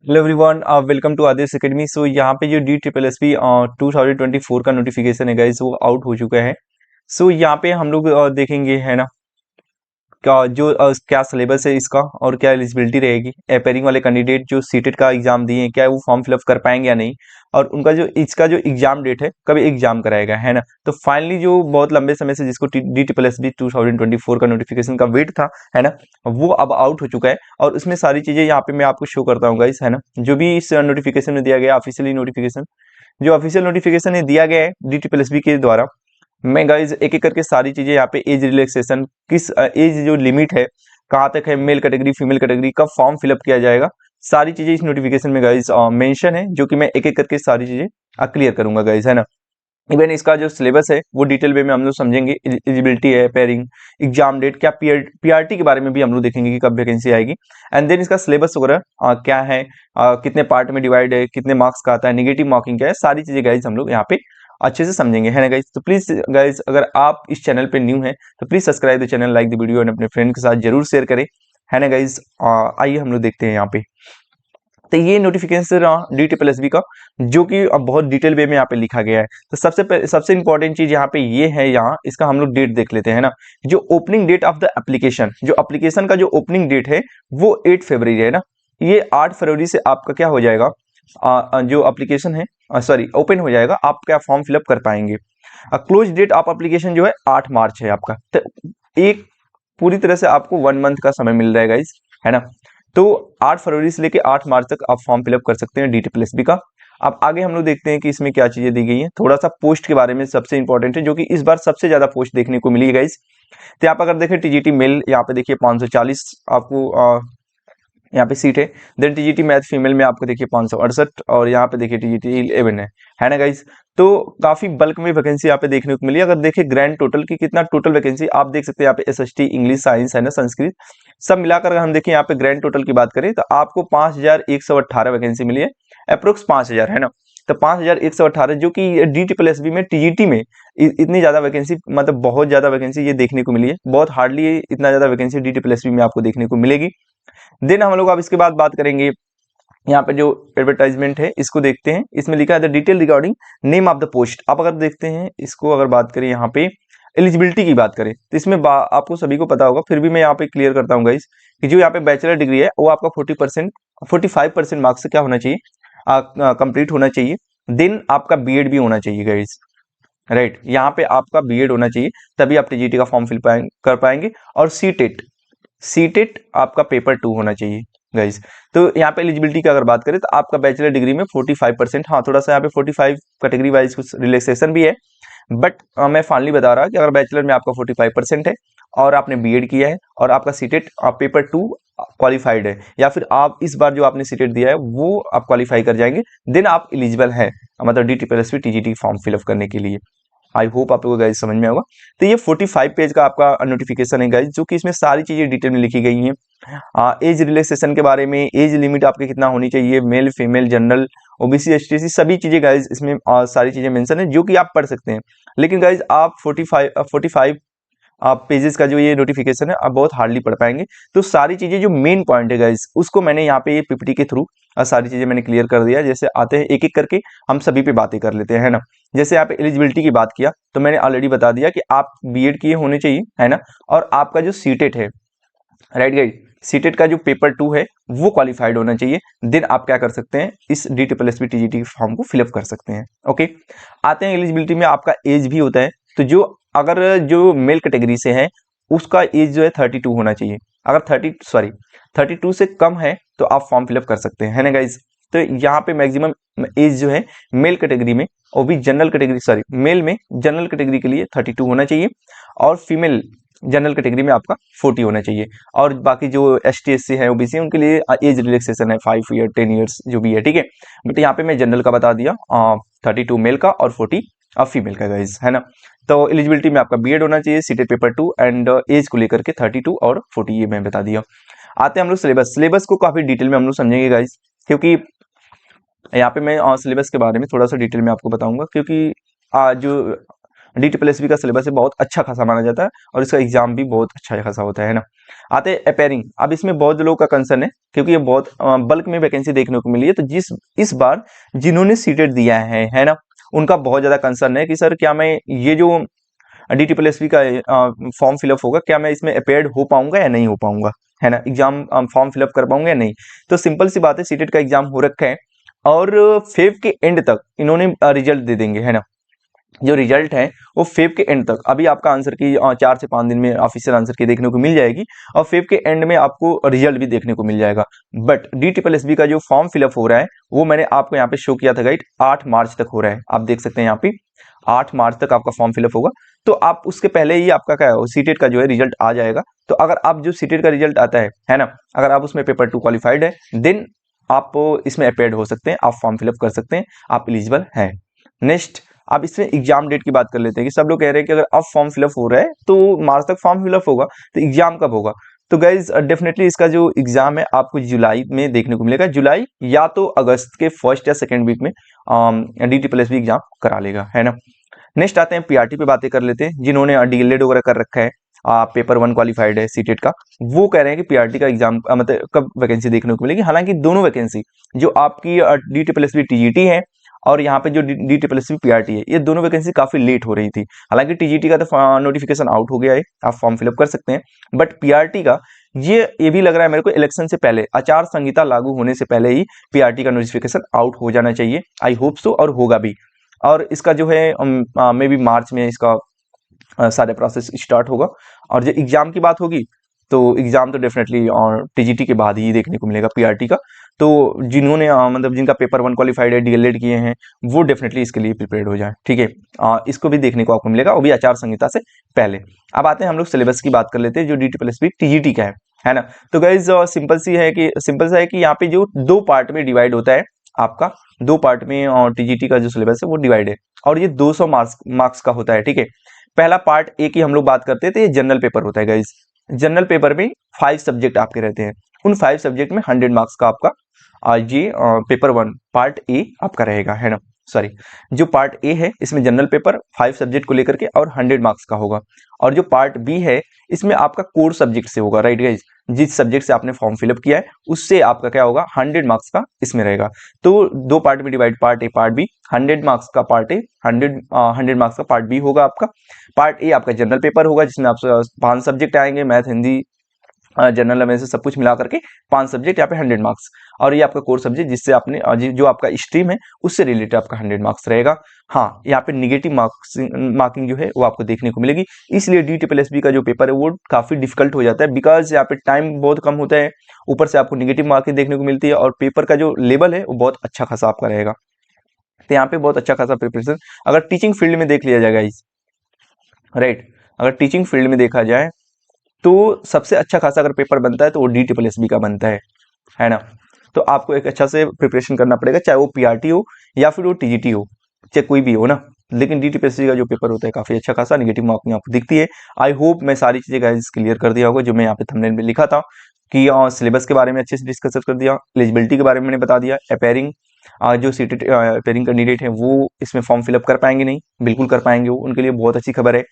Hello everyone, welcome to Aditya academy. So यहाँ पे जो डी ट्रिपल एस पी 2024 का नोटिफिकेशन है गाइस, वो आउट हो चुका है। सो यहाँ पे हम लोग देखेंगे है ना क्या जो क्या सिलेबस है इसका और क्या एलिजिबिलिटी रहेगी। अपेयरिंग वाले कैंडिडेट जो सीटेट का एग्जाम दिए हैं, क्या वो फॉर्म फिलअप कर पाएंगे या नहीं, और उनका जो इसका जो एग्जाम डेट है कब एग्जाम कराएगा, है ना। तो फाइनली जो बहुत लंबे समय से जिसको डी ट्रिपल एस बी 2024 का नोटिफिकेशन का वेट था, है ना, वो अब आउट हो चुका है। और उसमें सारी चीजें यहाँ पे मैं आपको शो करता हूँ गाइस, है ना। जो भी इस नोटिफिकेशन में दिया गया ऑफिशियली नोटिफिकेशन, जो ऑफिशियल नोटिफिकेशन है दिया गया है डी ट्रिपल एस बी के द्वारा, मैं गाइज एक एक करके सारी चीजें यहाँ पे एज रिलैक्सेशन, किस एज जो लिमिट है, कहाँ तक है, मेल कैटेगरी फीमेल कैटेगरी, कब फॉर्म फिलअप किया जाएगा, सारी चीजें इस नोटिफिकेशन में गाइज मेंशन है, जो कि मैं एक एक करके सारी चीजें क्लियर करूंगा गाइज, है ना। इवन इसका जो सिलेबस है वो डिटेल वे में हम लोग समझेंगे। एलिजिबिलिटी है, पेयरिंग, एग्जाम डेट, क्या पीआरटी के बारे में भी हम लोग देखेंगे कि कब वैकेंसी आएगी। एंड देन इसका सिलेबस वगैरह क्या है, कितने पार्ट में डिवाइड है, कितने मार्क्स का आता है, नेगेटिव मार्किंग क्या है, सारी चीजें गाइज हम लोग यहाँ पे अच्छे से समझेंगे, है ना गाइज। तो प्लीज गाइज, अगर आप इस चैनल पे न्यू हैं तो please subscribe the channel, like the video, और अपने फ्रेंड के साथ जरूर शेयर करें, है ना गाइज। आइए हम लोग देखते हैं यहाँ पे। तो ये notification D triple S B का, जो कि अब बहुत डिटेल वे में यहाँ पे लिखा गया है। तो सबसे इंपॉर्टेंट चीज यहाँ पे ये है, यहाँ इसका हम लोग डेट देख लेते हैं ना। जो opening date of the application, जो एप्लीकेशन का जो ओपनिंग डेट है वो 8 फरवरी है ना। ये 8 फरवरी से आपका क्या हो जाएगा, जो एप्लीकेशन है, सॉरी, ओपन हो जाएगा, आप क्या फॉर्म फिलअप कर पाएंगे। क्लोज डेट ऑफ एप्लीकेशन जो है 8 मार्च है आपका। तो एक पूरी तरह से आपको 1 मंथ का समय मिल जाएगा इस, है ना। तो 8 फरवरी से लेके 8 मार्च तक आप फॉर्म फिलअप कर सकते हैं डी ट्रिपल एस बी का। अब आगे हम लोग देखते हैं कि इसमें क्या चीजें दी गई हैं। थोड़ा सा पोस्ट के बारे में सबसे इंपॉर्टेंट है, जो कि इस बार सबसे ज्यादा पोस्ट देखने को मिली है गाइस। तो यहाँ पर अगर देखें टीजीटी मेल, यहाँ पे देखिए 540 आपको यहाँ पे सीट है। देन टीजीटी मैथ फीमेल में आपको देखिए 568, और यहाँ पे देखिए टीजीटी 11 है ना गाइस। तो काफी बल्क में वैकेंसी यहाँ पे देखने को मिली। अगर देखिए ग्रैंड टोटल की कितना टोटल वैकेंसी आप देख सकते हैं, यहाँ पे एसएसटी, इंग्लिश, साइंस, है ना, संस्कृत, सब मिलाकर अगर हम देखें यहाँ पे ग्रैंड टोटल की बात करें तो आपको 5118 वैकेंसी मिली है, अप्रोक्स 5000, है ना। तो 5118, जो कि डी ट्रिपल एस बी में टीजीटी में इतनी ज्यादा वैकेंसी, मतलब बहुत ज्यादा वैकेंसी ये देखने को मिली है। बहुत हार्डली इतना ज्यादा vacancy D triple S B में आपको देखने को मिलेगी। देन हम लोग अब इसके बाद बात करेंगे, यहाँ पे जो एडवर्टाइजमेंट है इसको देखते हैं। इसमें लिखा है the detail regarding name of the post. आप अगर देखते हैं इसको, अगर बात करें यहाँ पे एलिजिबिलिटी की बात करें, तो इसमें आपको सभी को पता होगा, फिर भी मैं यहाँ पे क्लियर करता हूँ गाइस, कि जो यहाँ पे बैचलर डिग्री है वो आपका 40%, 45% मार्क्स से क्या होना चाहिए, कंप्लीट होना चाहिए। देन आपका बीएड भी होना चाहिए गाइस, राइट। यहाँ पे आपका बीएड होना चाहिए, तभी आप टीजीटी का फॉर्म फिल कर पाएंगे। और सीटेट, सीटेट आपका पेपर 2 होना चाहिए गाइज। तो यहाँ पे एलिजिबिलिटी की अगर बात करें तो आपका बैचलर डिग्री में 45%, हाँ थोड़ा सा यहाँ पे 45 कैटेगरी वाइज कुछ रिलैक्सेशन भी है, बट मैं फाइनली बता रहा कि अगर बैचलर में आपका 45% है और आपने बीएड किया है और आपका सीटेट पेपर 2 क्वालिफाइड है, या फिर आप इस बार जो आपने सीटेट दिया है वो आप क्वालिफाई कर जाएंगे, देन आप एलिजिबल हैं, मतलब D triple S P TGT form fill up करने के लिए। आई होप आप लोगों को गाइज समझ में होगा। तो ये 45 पेज का आपका नोटिफिकेशन है गाइज, जो कि इसमें सारी चीजें डिटेल में लिखी गई हैं। एज रिलैक्सेशन के बारे में, एज लिमिट आपके कितना होनी चाहिए, male female general OBC STC, सभी चीजें गाइज इसमें सारी चीजें मेंशन है, जो कि आप पढ़ सकते हैं। लेकिन गाइज आप 45 आप पेजेस का जो ये नोटिफिकेशन है आप बहुत हार्डली पढ़ पाएंगे। तो सारी चीजें जो मेन पॉइंट है गाइज, उसको मैंने यहाँ पे ये पीपीटी के थ्रू सारी चीजें मैंने क्लियर कर दिया। जैसे आते हैं एक एक करके हम सभी पे बातें कर लेते हैं, है ना। जैसे यहाँ पे एलिजिबिलिटी की बात किया तो मैंने ऑलरेडी बता दिया कि आप बीएड किए होने चाहिए, है ना। और आपका जो सीटेट है, राइट गाइज, सीटेट का जो पेपर 2 है वो क्वालिफाइड होना चाहिए। देन आप क्या कर सकते हैं, इस D triple S P TGT form को फिलअप कर सकते हैं। ओके, आते हैं एलिजिबिलिटी में, आपका एज भी होता है। तो जो अगर जो मेल कैटेगरी से है उसका एज जो है 32 होना चाहिए। अगर 32 से कम है तो आप फॉर्म फिलअप कर सकते हैं, है ना गाइज। तो यहाँ पे मैक्सिमम एज जो है मेल कैटेगरी में, वो भी जनरल कैटेगरी, सॉरी मेल में जनरल कैटेगरी के लिए 32 होना चाहिए, और फीमेल जनरल कैटेगरी में आपका 40 होना चाहिए। और बाकी जो एस टी एस सी है ओबीसी उनके लिए एज रिलैक्सेशन है 5 ईयर 10 ईयर्स जो भी है, ठीक है। बट यहाँ पे मैं जनरल का बता दिया, 32 मेल का और 40 फीमेल का गाइज, है ना। तो एलिजिबिलिटी में आपका बीएड होना चाहिए, सीटेट पेपर 2, एंड एज को लेकर के 32 और 40 ये मैं बता दिया। आते हैं हम लोग सिलेबस, सिलेबस को काफी डिटेल में हम लोग समझेंगे गाइज, क्योंकि यहाँ पे मैं सिलेबस के बारे में थोड़ा सा डिटेल में आपको बताऊंगा, क्योंकि जो DSSB का सिलेबस है बहुत अच्छा खासा माना जाता है और इसका एग्जाम भी बहुत अच्छा खासा होता है ना। आते हैं अपेयरिंग। अब इसमें बहुत लोगों का कंसर्न है क्योंकि ये बहुत बल्क में वैकेंसी देखने को मिली है, तो इस बार जिन्होंने सीटेट दिया है ना, उनका बहुत ज्यादा कंसर्न है कि सर क्या मैं ये जो DSSB का फॉर्म फिलअप होगा, क्या मैं इसमें अपेयर्ड हो पाऊंगा या नहीं हो पाऊंगा, है ना, एग्जाम फॉर्म फिलअप कर पाऊंगा या नहीं। तो सिंपल सी बात है, सीटेट का एग्जाम हो रखा है और फेब के एंड तक इन्होंने रिजल्ट दे देंगे, है ना। जो रिजल्ट है वो फेब के एंड तक, अभी आपका आंसर की 4 से 5 दिन में ऑफिशियल आंसर की देखने को मिल जाएगी और फेब के एंड में आपको रिजल्ट भी देखने को मिल जाएगा। बट DSSB का जो फॉर्म फिलअप हो रहा है वो मैंने आपको यहाँ पे शो किया था गाइड, 8 मार्च तक हो रहा है। आप देख सकते हैं यहाँ पे 8 मार्च तक आपका फॉर्म फिलअप होगा, तो आप उसके पहले ही आपका क्या है सीटेट का जो है रिजल्ट आ जाएगा। तो अगर आप जो सीटेट का रिजल्ट आता है ना, अगर आप उसमें पेपर 2 क्वालिफाइड है देन आप इसमें अपेयर्ड हो सकते हैं, आप फॉर्म फिलअप कर सकते हैं, आप एलिजिबल हैं। नेक्स्ट अब इसमें एग्जाम डेट की बात कर लेते हैं कि सब लोग कह रहे हैं कि अगर अब फॉर्म फिलअप हो रहा है तो मार्च तक फॉर्म फिलअप होगा, तो एग्जाम कब होगा। तो गाइज डेफिनेटली इसका जो एग्जाम है आपको जुलाई में देखने को मिलेगा, जुलाई या तो अगस्त के फर्स्ट या सेकेंड वीक में DSSB एग्जाम करा लेगा, है ना। नेक्स्ट आते हैं PRT पे बातें कर लेते हैं। जिन्होंने DLED वगैरह कर रखा है, पेपर 1 क्वालिफाइड है सीटेट का, वो कह रहे हैं कि PRT का एग्जाम मतलब कब वैकेंसी देखने को मिलेगी। हालांकि दोनों वैकेंसी जो आपकी DSSB TGT है और यहाँ पे जो DSSB PRT है, ये दोनों वैकेंसी काफी लेट हो रही थी। हालांकि TGT का तो नोटिफिकेशन आउट हो गया है, आप फॉर्म फिलअप कर सकते हैं, बट PRT का ये भी लग रहा है मेरे को इलेक्शन से पहले, आचार संहिता लागू होने से पहले ही PRT का नोटिफिकेशन आउट हो जाना चाहिए। आई होप सो, और होगा भी। और इसका जो है मे बी मार्च में इसका सारा प्रोसेस स्टार्ट होगा। और जो एग्जाम की बात होगी तो एग्जाम तो डेफिनेटली TGT के बाद ही देखने को मिलेगा PRT का। तो जिन्होंने मतलब जिनका पेपर 1 क्वालिफाइड है, DLED किए हैं, वो डेफिनेटली इसके लिए प्रिपेयर्ड हो जाए, ठीक है। इसको भी देखने को आपको मिलेगा, वो भी आचार संहिता से पहले। अब आते हैं हम लोग सिलेबस की बात कर लेते हैं जो DSSB TGT का है ना। तो गाइज सिंपल सा है कि यहाँ पे जो 2 पार्ट में डिवाइड होता है आपका, 2 पार्ट में TGT का जो सिलेबस है वो डिवाइड है और ये 200 मार्क्स का होता है, ठीक है। पहला पार्ट ए की हम लोग बात करते हैं तो ये जनरल पेपर होता है गाइज। जनरल पेपर में 5 सब्जेक्ट आपके रहते हैं, उन 5 सब्जेक्ट में 100 मार्क्स का आपका ये पेपर 1 पार्ट ए आपका रहेगा, है ना। सॉरी, जो पार्ट ए है इसमें जनरल पेपर 5 सब्जेक्ट को लेकर के और 100 मार्क्स का होगा। और जो पार्ट बी है इसमें आपका कोर सब्जेक्ट से होगा, राइट गाइज। जिस सब्जेक्ट से आपने फॉर्म फिलअप किया है उससे आपका क्या होगा, 100 मार्क्स का इसमें रहेगा। तो 2 पार्ट में divide, part A part B. 100 marks का पार्ट ए, 100 मार्क्स का पार्ट बी होगा आपका। पार्ट ए आपका जनरल पेपर होगा जिसमें आप 5 सब्जेक्ट आएंगे, मैथ, हिंदी, जनरल अवेयरनेस से सब कुछ मिला करके 5 सब्जेक्ट यहाँ पे 100 मार्क्स। और ये आपका कोर सब्जेक्ट जिससे आपने जो आपका स्ट्रीम है उससे रिलेटेड आपका 100 मार्क्स रहेगा। हाँ, यहाँ पे निगेटिव मार्किंग जो है वो आपको देखने को मिलेगी। इसलिए DSSB का जो पेपर है वो काफी डिफिकल्ट हो जाता है, बिकॉज यहाँ पे टाइम बहुत कम होता है, ऊपर से आपको निगेटिव मार्किंग देखने को मिलती है और पेपर का जो लेवल है वो बहुत अच्छा खासा आपका रहेगा। तो यहाँ पे बहुत अच्छा खासा प्रिपरेशन अगर टीचिंग फील्ड में देख लिया जाएगा इस, राइट, अगर टीचिंग फील्ड में देखा जाए तो सबसे अच्छा खासा अगर पेपर बनता है तो वो DSSB का बनता है ना। तो आपको एक अच्छा से प्रिपरेशन करना पड़ेगा, चाहे वो PRT हो या फिर वो TGT हो, चाहे कोई भी हो ना। लेकिन DSSB का जो पेपर होता है काफी अच्छा खासा, निगेटिव मार्किंग आपको दिखती है। आई होप मैं सारी चीजें गाइस क्लियर कर दिया होगा जो मैं यहाँ पे थंबनेल में लिखा था कि सिलेबस के बारे में अच्छे से डिस्कस कर दिया, एलिजिबिलिटी के बारे में मैंने बता दिया। अपेयरिंग जो सीटेड अपेयरिंग कैंडिडेट है वो इसमें फॉर्म फिलअप कर पाएंगे नहीं, बिल्कुल कर पाएंगे, वो उनके लिए बहुत अच्छी खबर है।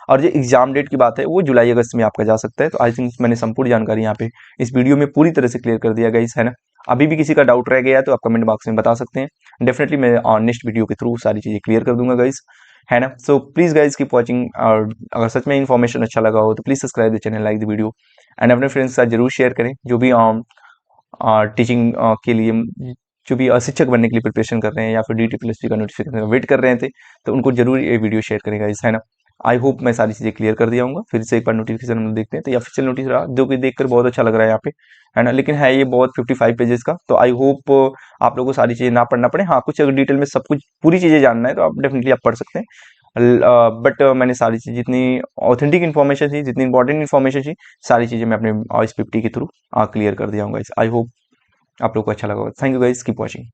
और जो एग्जाम डेट की बात है वो जुलाई अगस्त में आपका जा सकता है। तो आई थिंक मैंने संपूर्ण जानकारी यहाँ पे इस वीडियो में पूरी तरह से क्लियर कर दिया गाइस, है ना। अभी भी किसी का डाउट रह गया है तो आप कमेंट बॉक्स में बता सकते हैं, डेफिनेटली मैं नेक्स्ट वीडियो के थ्रू सारी चीजें क्लियर कर दूंगा गाइस, है ना। So please guys keep watching, और अगर सच में इन्फॉर्मेशन अच्छा लगा हो तो please subscribe the channel, like the video and अपने फ्रेंड्स के साथ जरूर शेयर करें जो भी टीचिंग के लिए, जो भी शिक्षक बनने के लिए प्रिपरेशन कर रहे हैं या फिर DSSB का नोटिफिकेशन वेट कर रहे थे, तो उनको जरूर ये वीडियो शेयर करें गाइस, है ना। आई होप मैं सारी चीजें क्लियर कर दिया हूँ। फिर से एक बार नोटिफिकेशन हम लोग देखते हैं, तो ऑफिशियल नोटिस रहा जो कि देखकर बहुत अच्छा लग रहा है यहाँ पे, है ना। लेकिन है ये बहुत 55 पेजेस का, तो आई होप आप लोगों को सारी चीजें ना पढ़ना पड़े। हाँ, कुछ अगर डिटेल में सब कुछ पूरी चीजें जानना है तो आप डेफिनेटली आप पढ़ सकते हैं। बट मैंने सारी चीज जितनी ऑथेंटिक इन्फॉर्मेशन थी, जितनी इंपॉर्टेंट इन्फॉर्मेशन थी, सारी चीजें मैं अपने इस 50 के थ्रू क्लियर कर दिया हूँ गाइस। आई होप आप लोग को अच्छा लगा। Thank you guys, keep watching.